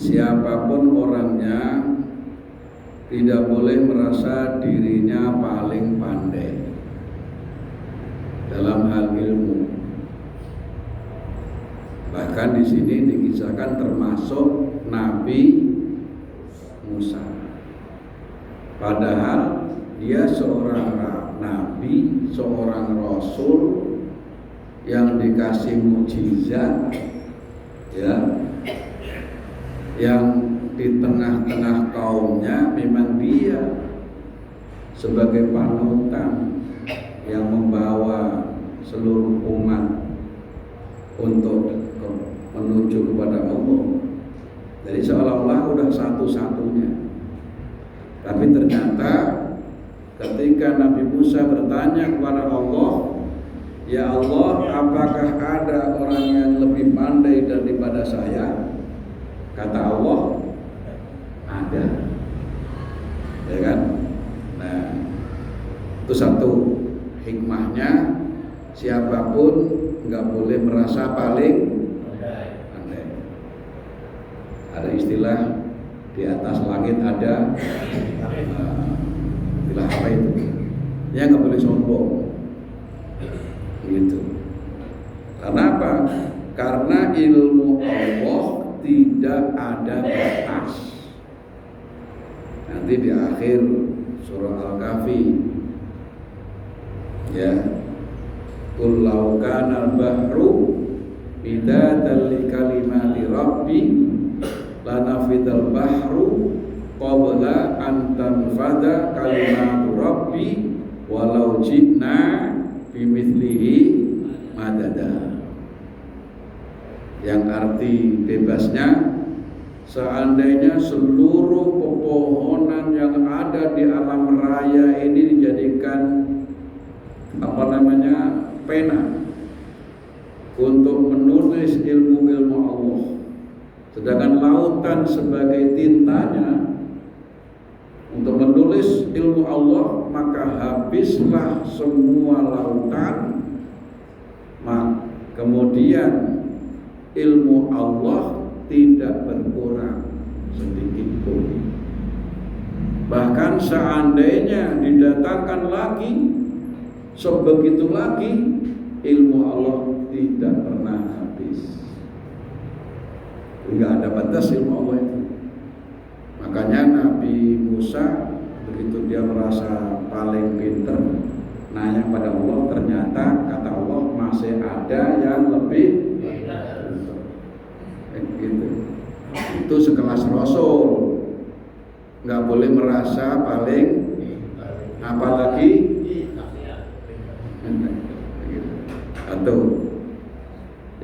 siapapun orangnya tidak boleh merasa dirinya paling pandai dalam hal ilmu. Bahkan di sini dikisahkan termasuk Nabi Musa. Padahal dia seorang nabi, seorang rasul yang dikasih mukjizat, ya, yang di tengah-tengah kaumnya memang dia sebagai panutan yang membawa seluruh umat untuk menuju kepada Allah. Jadi seolah-olah udah satu-satunya. Tapi ternyata ketika Nabi Musa bertanya kepada Allah, ya Allah, apakah ada orang yang lebih pandai daripada saya? Kata Allah, ada. Ya kan? Nah, itu satu hikmahnya, siapapun nggak boleh merasa paling pandai. Ada istilah di atas langit ada istilah apa itu? Ya nggak boleh sombong, gitu. Karena apa? Karena ilmu Allah tidak ada batas. Nanti di akhir surah Al-Kahfi, ya, qul law kana al-bahru midatan li kalimati rabbi lanafidal bahru qabla an tanfada kalimatu rabbi walau ji'na bimithlihi madada. Yang arti bebasnya, seandainya seluruh pepohonan yang ada di alam raya ini dijadikan pena untuk menulis ilmu-ilmu Allah, sedangkan lautan sebagai tintanya untuk menulis ilmu Allah, maka habislah semua lautan. Kemudian ilmu Allah tidak berkurang sedikit pun. Bahkan seandainya didatangkan lagi sebegitu lagi, ilmu Allah tidak pernah habis. Enggak ada batas ilmu Allah itu. Makanya Nabi Musa begitu dia merasa paling pintar, nanya pada Allah, ternyata kata Allah masih ada yang lebih gitu. Itu sekelas Rasul, nggak boleh merasa paling, apalagi atau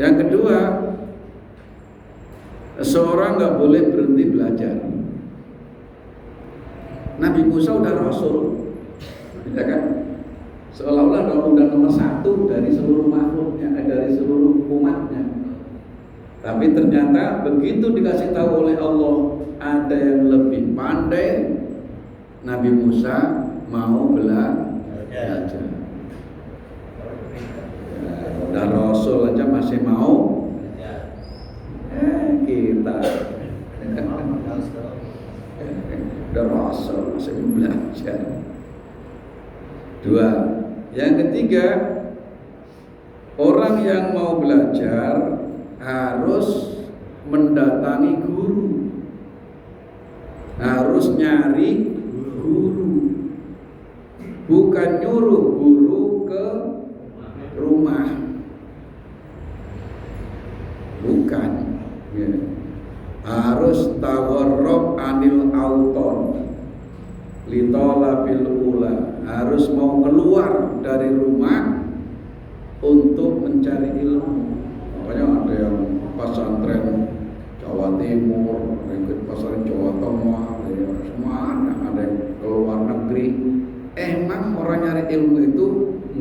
yang kedua, seorang nggak boleh berhenti belajar. Nabi Musa udah Rasul, ya kan? Seolah-olah udah nomor satu dari seluruh makhluknya, dari seluruh umatnya. Tapi ternyata begitu dikasih tahu oleh Allah ada yang lebih pandai, Nabi Musa mau belajar. Udah Rasul aja masih mau. Kita udah Rasul masih belajar. Dua. Yang ketiga, orang yang mau belajar harus mendatangi guru, harus nyari guru, bukan nyuruh guru ke rumah, bukan, ya. Harus tawarrub anil auton litolabil ula, harus mau keluar dari rumah untuk mencari ilmu. Makanya ada yang pesantren Jawa Timur, ada yang pesantren Jawa Tengah, semua ada yang keluar negeri. Emang orang nyari ilmu itu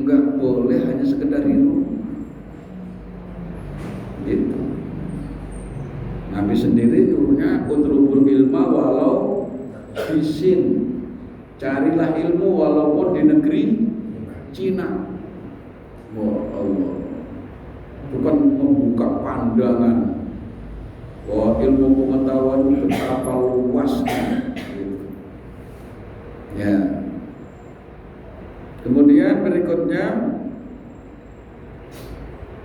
nggak boleh hanya sekedar ilmu, gitu. Nabi sendiri dulunya utrubul ilma walau bisin, carilah ilmu walaupun di negeri Cina. Wah Allah, bukan membuka pandangan bahwa ilmu pengetahuan itu betapa luasnya gitu. Ya. Kemudian berikutnya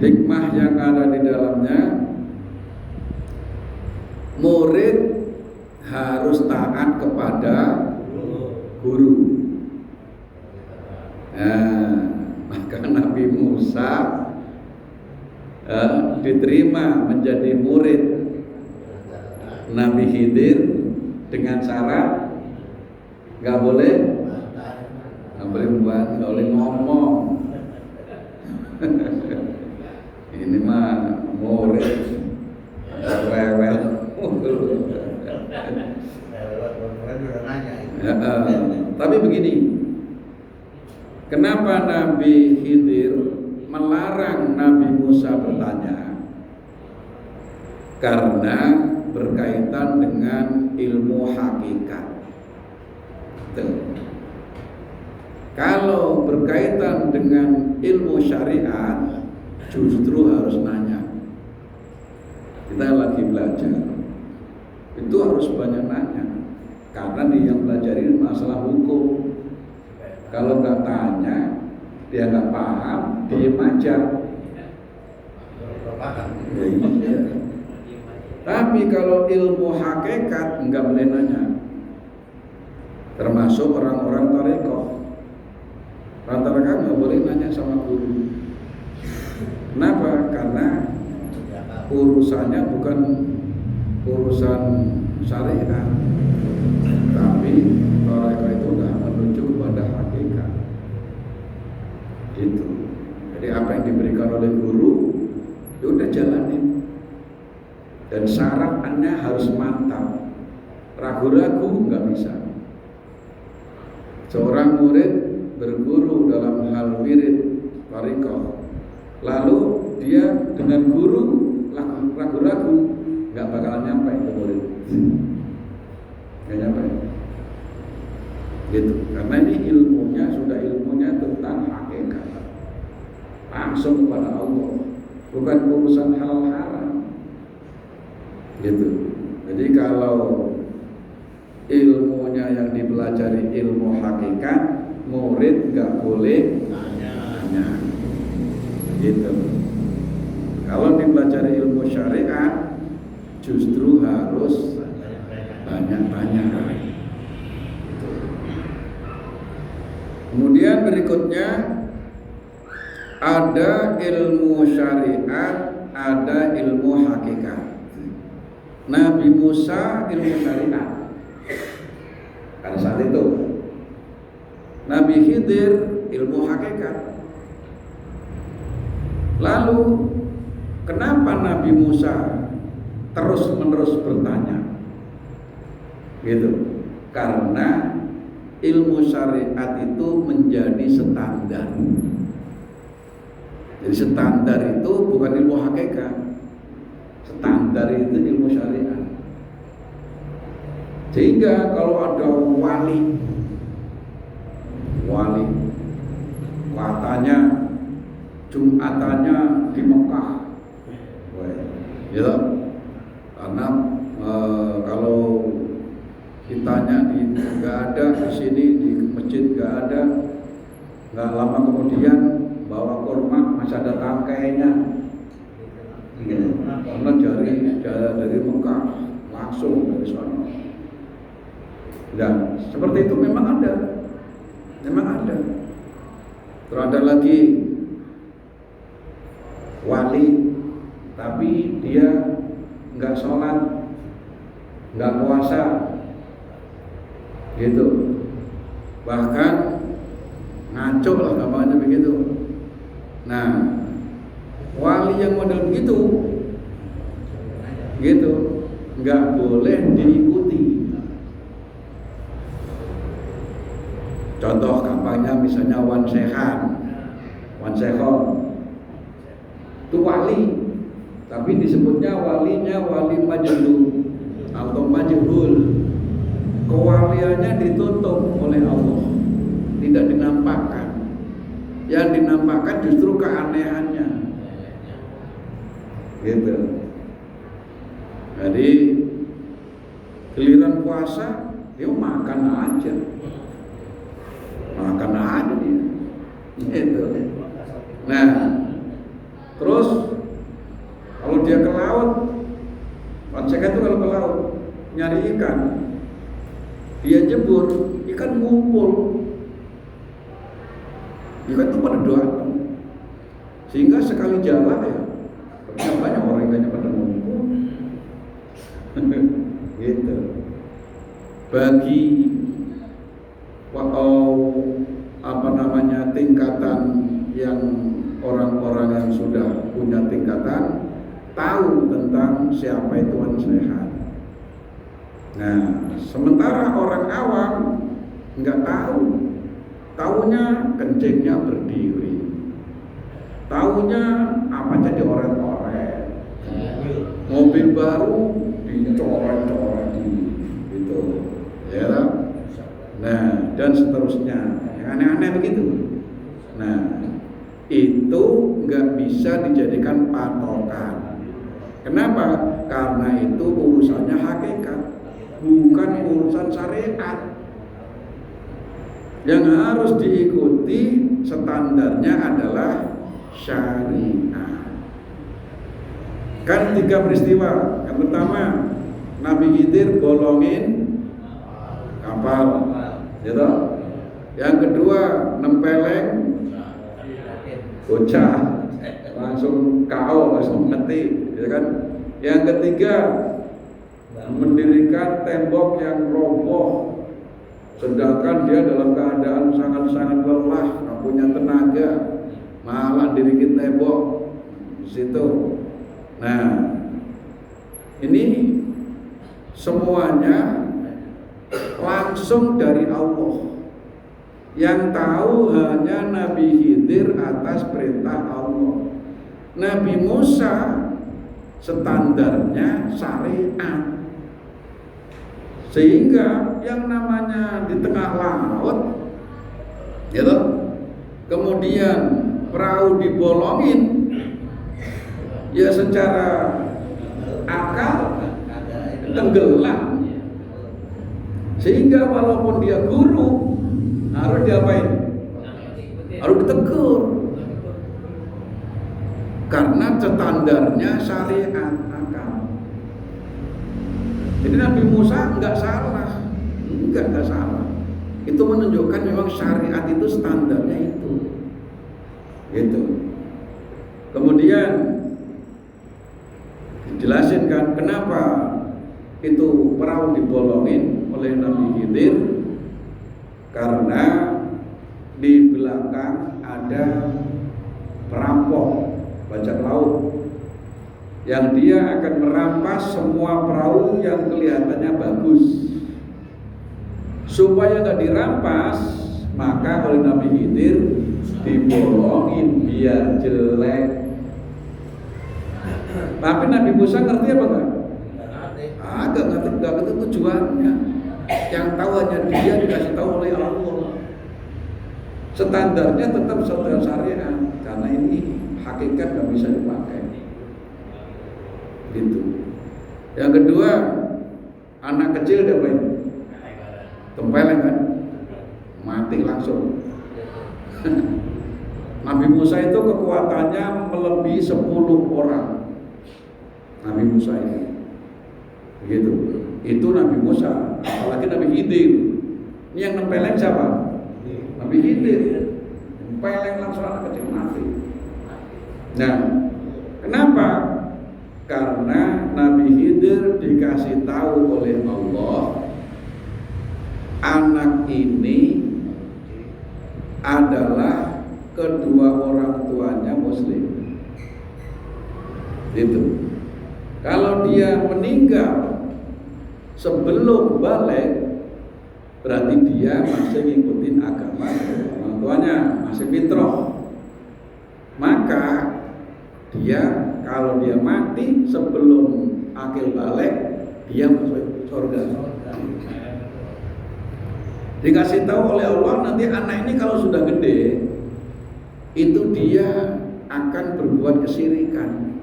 hikmah yang ada di dalamnya, murid harus taat kepada guru. Nah, maka Nabi Musa diterima menjadi murid Nabi Khidir dengan syarat nggak boleh buat, nggak boleh ngomong. Ini mah murid rewel. Tapi begini, kenapa Nabi Khidir melarang Nabi Musa bertanya? Karena berkaitan dengan ilmu hakikat. Tuh. Kalau berkaitan dengan ilmu syariat, justru harus nanya. Kita lagi belajar, itu harus banyak nanya, karena dia yang belajar ini masalah hukum. Kalau nggak tanya, dia nggak paham, diem aja. Ya, iya. Tapi kalau ilmu hakikat nggak boleh nanya, termasuk orang-orang tarekat. Rata-rata nggak boleh nanya sama guru. Kenapa? Karena urusannya bukan urusan syariat, tapi mereka itu udah menuju kepada hakikat. Gitu. Jadi apa yang diberikan oleh guru, ya udah jalanin. Dan syaratnya harus mantap. Ragu-ragu nggak bisa. Seorang murid berguru dalam hal wirid thariqah, lalu dia dengan guru ragu-ragu, nggak bakalan nyampe ke murid, nggak nyampe. Gitu. Karena ini ilmunya sudah ilmunya tentang hakikat, langsung kepada Allah, bukan urusan hal haram. Gitu. Jadi kalau ilmunya yang dipelajari ilmu hakikat, murid nggak boleh nanya. Gitu. Kalau dipelajari ilmu syariat, justru harus banyak tanya. Gitu. Kemudian berikutnya ada ilmu syariat, ada ilmu hakikat. Nabi Musa ilmu syariat pada saat itu. Nabi Khidir ilmu hakikat. Lalu kenapa Nabi Musa terus-menerus bertanya? Gitu. Karena ilmu syariat itu menjadi standar. Jadi standar itu bukan ilmu hakikat. Standar itu ilmu syariat. Sehingga kalau ada wali katanya Jumatannya di Mekah, ya, karena kalau ditanya nggak ada di sini di masjid nggak ada, nggak lama kemudian bawa kurma masih ada tangkainya, karena dari Mekah langsung dari sana. Dan seperti itu memang ada. Terus ada lagi wali, tapi dia nggak sholat, nggak puasa, gitu. Bahkan ngaco lah namanya begitu. Nah, wali yang model begitu, gitu, nggak boleh diikuti. Contoh kampanye misalnya Wan Sekhon itu wali, tapi disebutnya walinya wali majnun atau majhul. Kewaliannya ditutup oleh Allah, tidak dinampakkan. Yang dinampakkan justru keanehannya, gitu. Jadi giliran puasa dia makan aja dia. Gitu. Nah, terus kalau dia ke laut, Pancekan itu kalau ke laut nyari ikan, dia jebur, ikan ngumpul, ikan itu pada doa, sehingga sekali jalan ya banyak orang ikannya pada ngumpul. Gitu. Bagi tingkatan yang orang-orang yang sudah punya tingkatan tahu tentang siapa itu nasihat. Nah, sementara orang awam nggak tahu, taunya kencingnya berdiri, taunya apa jadi oret-oret, mobil baru dicoret-coret gitu, ya. Nah, dan seterusnya, yang aneh-aneh begitu. Nah, itu nggak bisa dijadikan patokan. Kenapa? Karena itu urusannya hakikat, bukan urusan syariat. Yang harus diikuti standarnya adalah syariat. Kan 3 peristiwa. Yang pertama, Nabi Khidir bolongin kapal, gitu. Yang kedua, nempeleng bocah, langsung KO, langsung mati, ya kan? Yang ketiga, mendirikan tembok yang roboh, sedangkan dia dalam keadaan sangat-sangat lelah, nggak punya tenaga, malah dirikin tembok di situ. Nah, ini semuanya langsung dari Allah. Yang tahu hanya Nabi Khidir atas perintah Allah. Nabi Musa standarnya syariat. Sehingga yang namanya di tengah laut, gitu, kemudian perahu dibolongin, ya secara akal tenggelam. Sehingga walaupun dia guru, harus diapain? Harus ditegur. Karena standarnya syariat akal. Jadi Nabi Musa enggak salah. Enggak salah. Itu menunjukkan memang syariat itu standarnya itu. Gitu. Kemudian dijelasin kan kenapa itu perahu dibolongin oleh Nabi Khidir. Karena di belakang ada perampok bajak laut yang dia akan merampas semua perahu yang kelihatannya bagus. Supaya nggak dirampas, maka oleh Nabi Khidir dibolongin biar jelek. Tapi Nabi Musa ngerti apa enggak? Nggak ngerti tujuannya. Yang tahu hanya dia, dikasih tahu oleh Allah. Standarnya tetap standar syariat, karena ini hakikat nggak bisa dipakai. Gitu. Yang kedua, anak kecil diapain? Tempeleng kan? Mati langsung. Nabi Musa itu kekuatannya melebihi 10 orang. Nabi Musa ini. Begitu. Itu Nabi Musa, apalagi Nabi Khidir. Ini yang nempeleng siapa? Nabi Khidir. Nempeleng langsung anak kecil mati. Nah, kenapa? Karena Nabi Khidir dikasih tahu oleh Allah, anak ini adalah kedua orang tuanya Muslim. Itu. Kalau dia meninggal sebelum balik, berarti dia masih ngikutin agama orang tuanya, masih fitrah. Maka dia kalau dia mati sebelum akil balik, dia masuk surga. Dikasih tahu oleh Allah, nanti anak ini kalau sudah gede, itu dia akan berbuat kesyirikan.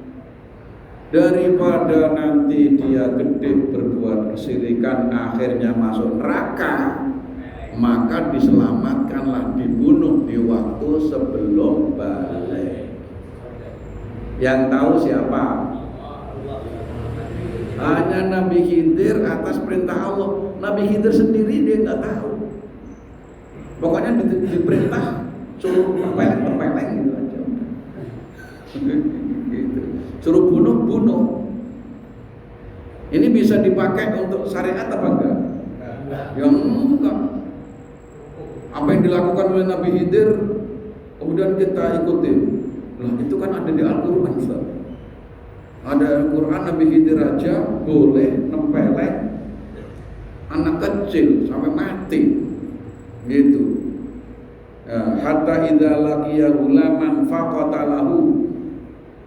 daripada nanti dia gede berbuat kesyirikan akhirnya masuk neraka, maka diselamatkanlah, dibunuh di waktu sebelum balik. Yang tahu siapa? Hanya Nabi Khidir atas perintah Allah. Nabi Khidir sendiri dia nggak tahu. Pokoknya diperintah suruh perpeleng gitu aja. Gitu. Suruh bunuh. Ini bisa dipakai untuk syariat apa enggak? Ya enggak. Apa yang dilakukan oleh Nabi Khidir kemudian kita ikutin. Lah itu kan ada di Al-Qur'an, Ustaz. Ada Al-Qur'an, Nabi Khidir aja boleh nempeleng anak kecil sampai mati. Gitu. Ya, hatta idza laqiya ghulaman faqatalahu.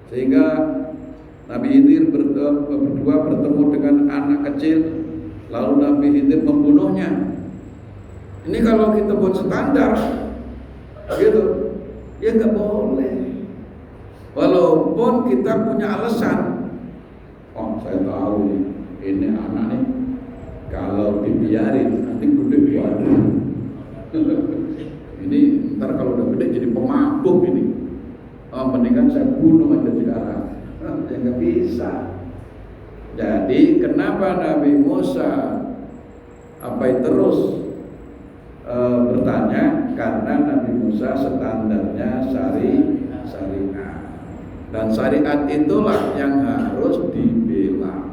Sehingga Nabi Khidir berdua bertemu dengan anak kecil, lalu Nabi Khidir membunuhnya. Ini kalau kita buat standar, gitu, ya nggak boleh. Walaupun kita punya alasan, oh saya tahu nih, ini anak nih, kalau dibiarin nanti gede waduh. Ini ntar kalau udah gede jadi pemabuk ini. Oh, mendingan saya bunuh aja sekarang. Ya nggak bisa. Jadi kenapa Nabi Musa terus bertanya? Karena Nabi Musa standarnya syariat. Dan syariat itulah yang harus dibela.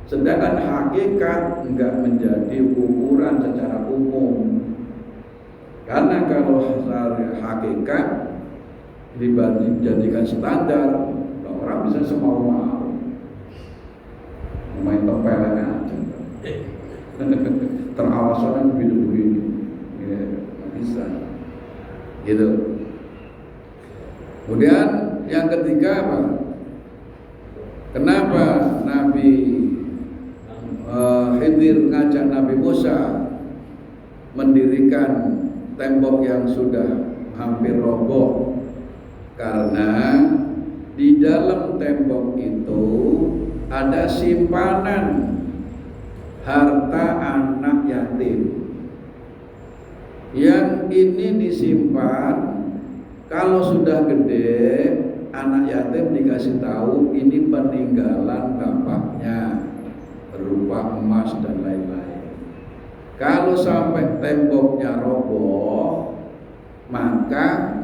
Sedangkan hakikat enggak menjadi ukuran secara umum. Karena kalau hakikat dijadikan standar, orang bisa semau-mau main topelan aja. Terawasan begini, ya, bisa. Gitu. Kemudian yang ketiga apa? Kenapa Nabi Khidir ngajak Nabi Musa mendirikan tembok yang sudah hampir roboh? Karena di dalam tembok itu ada simpanan harta anak yatim. Yang ini disimpan, kalau sudah gede anak yatim dikasih tahu ini peninggalan bapaknya berupa emas dan lain-lain. Kalau sampai temboknya roboh, maka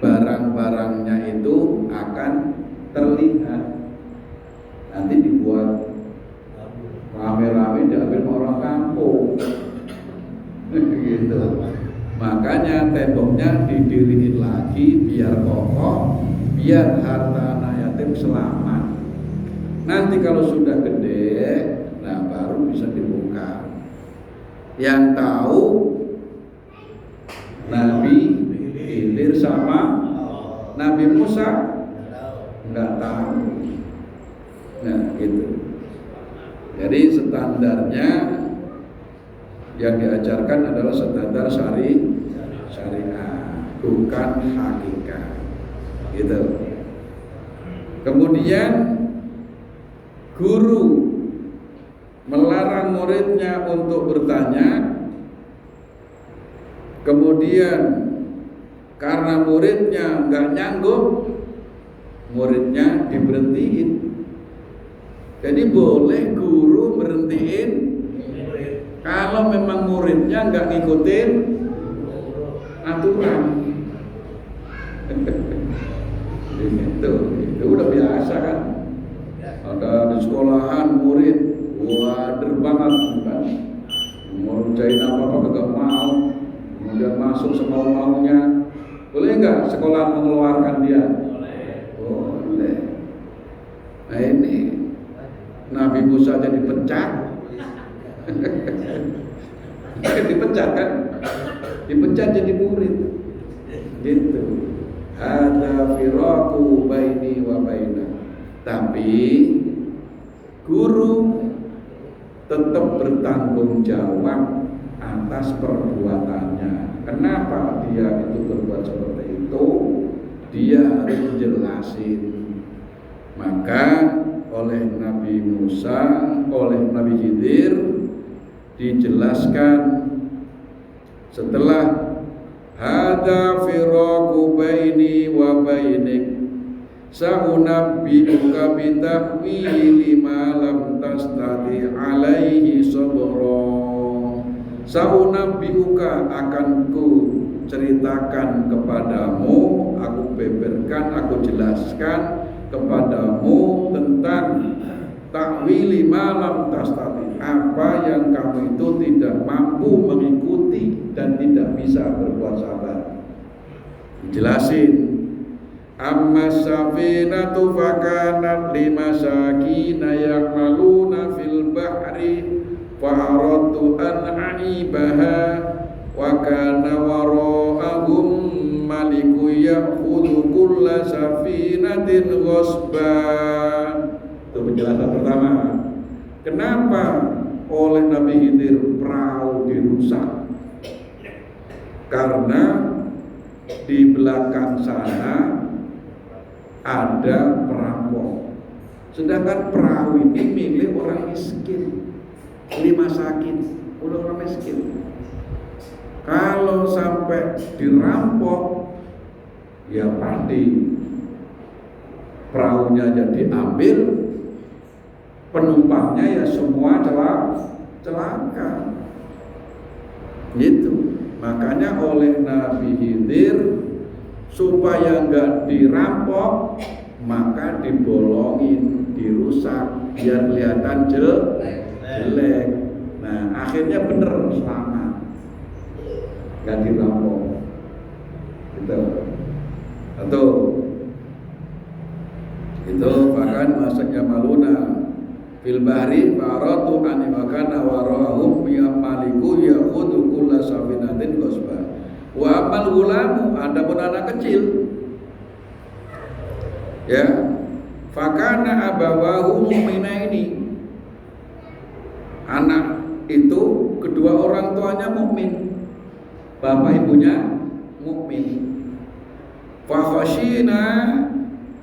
barang-barangnya itu akan terlihat. Nanti dibuat rame-rame diambil orang kampung. Gitu. Makanya temboknya didiriin lagi biar kokoh, biar harta anak yatim selamat. Nanti kalau sudah gede, nah baru bisa dibuka. Yang tahu Nabi Khidir sama Nabi Musa nggak tahu. Nah gitu. Jadi standarnya yang diajarkan adalah standar syariat, bukan hakikat. Gitu. Kemudian guru melarang muridnya untuk bertanya. Kemudian karena muridnya nggak nyanggup, muridnya diberhentiin. Jadi boleh guru berhentiin kalau memang muridnya nggak ngikutin aturan. Itu udah biasa kan. Ada di sekolahan murid wader banget kan, mau ngerjain apa kagak mau, kemudian masuk semau-maunya. Boleh nggak sekolah mengeluarkan dia? Boleh. Nah ini Nabi Musa aja dipecat. Dipecat kan? Dipecat jadi murid. Gitu. Ada firaku baini wa baina. Tapi guru tetap bertanggung jawab atas perbuatannya. Kenapa dia itu berbuat seperti itu? Dia harus menjelasin. Maka oleh Nabi Musa, oleh Nabi Khidir dijelaskan setelah hada firaqu baini wa bainik sa'unabbi'uka bita'wili ma lam tastati alaihi sabra. Sa'unabbi'uka, akan ku ceritakan kepadamu, aku beberkan, aku jelaskan kepadamu tentang ta'wili ma lam tastati, apa yang kamu itu tidak mampu mengikuti dan tidak bisa berbuat sabar. Dijelasin, amma safinatu fakanat limasakina ya'maluna fil bahri fa'aradtu an a'ibaha wa kana wara'ahum maliku ya'khudhu kulla safinatin ghasba. Itu penjelasan pertama. Kenapa oleh Nabi Khidir perahu dirusak? Karena di belakang sana ada perampok. Sedangkan perahu ini milik orang miskin, lima sakit, orang miskin. Kalau sampai dirampok, ya pasti perahunya jadi ambil, penumpangnya ya semua celaka. Gitu. Makanya oleh Nabi Khidir supaya enggak dirampok, maka dibolongin, dirusak biar kelihatan jelek. Nah, akhirnya bener, selamat, enggak dirampok. Gitu. Atau itu bahkan masaknya maluna fil bahri faratu an makana warahum ya maliku yakhudhu kulla safinatin ghasba. Wa amal gulamu, adapun anak kecil, ya, fakana abawahu mu'minaini, anak itu kedua orang tuanya mukmin, bapak ibunya mukmin. Fa khashina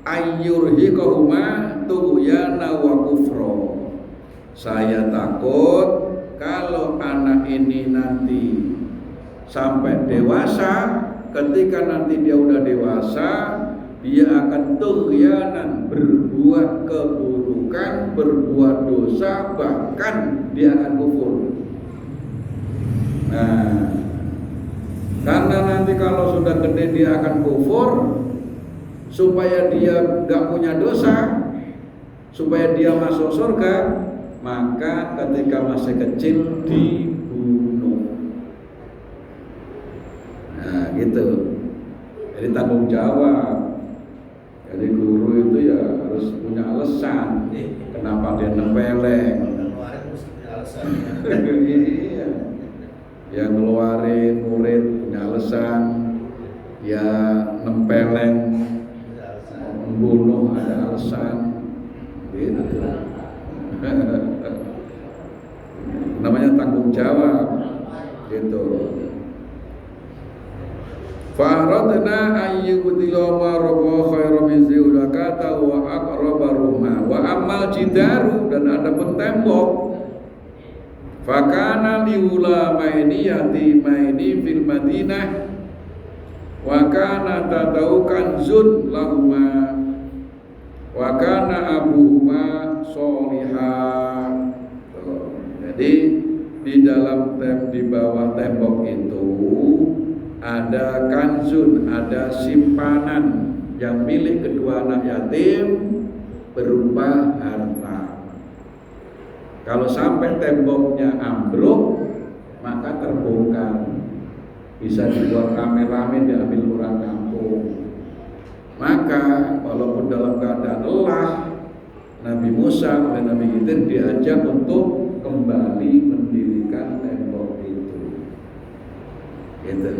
ayyurhiqahuma tughyana wa kufra. Saya takut kalau anak ini nanti sampai dewasa, ketika nanti dia udah dewasa, dia akan tughyanan, berbuat keburukan, berbuat dosa, bahkan dia akan kufur. Nah, karena nanti kalau sudah gede dia akan kufur, supaya dia gak punya dosa, supaya dia masuk surga, maka ketika masih kecil dibunuh. Nah gitu. Jadi tanggung jawab. Jadi guru itu ya harus punya alasan kenapa dia nempeleng. Iya. Yang ngeluarin murid punya alasan, ya nempeleng membunuh ada alasan, gitu. Namanya tanggung jawab, gitu. Fa'aradna ayyubdila ma rabba khairu min ziulakata wa aqraba rumah wa amal jidaru, dan ada tembok. Fakana liulamaini yatimaini fil Madinah wa kana tatau kanzun lahuma wa kana abuhuma sholihah. Jadi di dalam di bawah tembok itu ada kanzun, ada simpanan yang milik kedua anak yatim berupa harta. Kalau sampai temboknya ambruk, maka terbongkar, bisa dibuat rame-rame, diambil orang kampung. Maka walaupun dalam keadaan lelah, Nabi Musa oleh Nabi Khidir diajak untuk kembali mendirikan tembok itu. Gitu.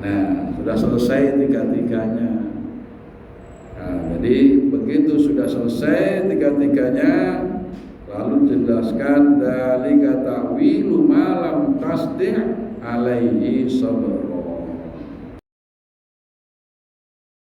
Nah, sudah selesai tiga-tiganya. Nah, jadi begitu sudah selesai tiga-tiganya, lalu jelaskan dzalika ta'wilu ma lam tasdi' alaihi sabr.